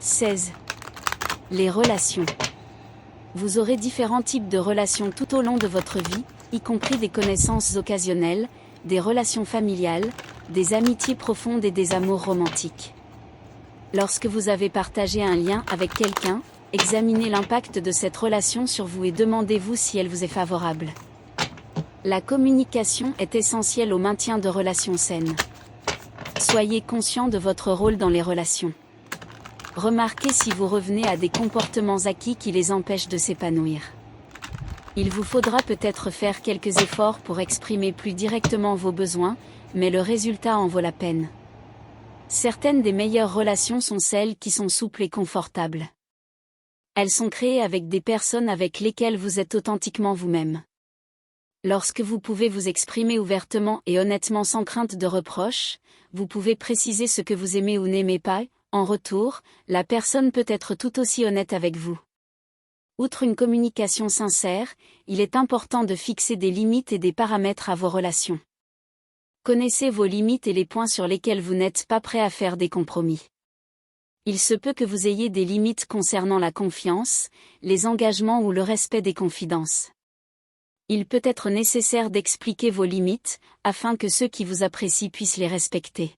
16. Les relations. Vous aurez différents types de relations tout au long de votre vie, y compris des connaissances occasionnelles, des relations familiales, des amitiés profondes et des amours romantiques. Lorsque vous avez partagé un lien avec quelqu'un, examinez l'impact de cette relation sur vous et demandez-vous si elle vous est favorable. La communication est essentielle au maintien de relations saines. Soyez conscient de votre rôle dans les relations. Remarquez si vous revenez à des comportements acquis qui les empêchent de s'épanouir. Il vous faudra peut-être faire quelques efforts pour exprimer plus directement vos besoins, mais le résultat en vaut la peine. Certaines des meilleures relations sont celles qui sont souples et confortables. Elles sont créées avec des personnes avec lesquelles vous êtes authentiquement vous-même. Lorsque vous pouvez vous exprimer ouvertement et honnêtement sans crainte de reproches, vous pouvez préciser ce que vous aimez ou n'aimez pas. En retour, la personne peut être tout aussi honnête avec vous. Outre une communication sincère, il est important de fixer des limites et des paramètres à vos relations. Connaissez vos limites et les points sur lesquels vous n'êtes pas prêt à faire des compromis. Il se peut que vous ayez des limites concernant la confiance, les engagements ou le respect des confidences. Il peut être nécessaire d'expliquer vos limites, afin que ceux qui vous apprécient puissent les respecter.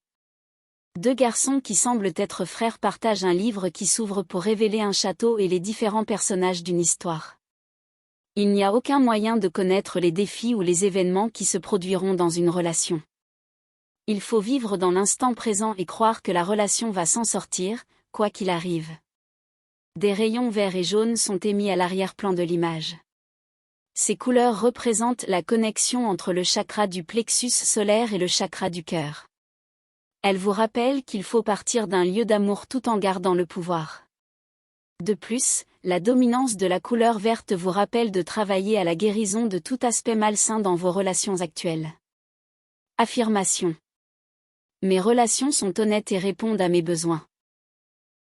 Deux garçons qui semblent être frères partagent un livre qui s'ouvre pour révéler un château et les différents personnages d'une histoire. Il n'y a aucun moyen de connaître les défis ou les événements qui se produiront dans une relation. Il faut vivre dans l'instant présent et croire que la relation va s'en sortir, quoi qu'il arrive. Des rayons verts et jaunes sont émis à l'arrière-plan de l'image. Ces couleurs représentent la connexion entre le chakra du plexus solaire et le chakra du cœur. Elles vous rappellent qu'il faut partir d'un lieu d'amour tout en gardant le pouvoir. De plus, la dominance de la couleur verte vous rappelle de travailler à la guérison de tout aspect malsain dans vos relations actuelles. Affirmation. Mes relations sont honnêtes et répondent à mes besoins.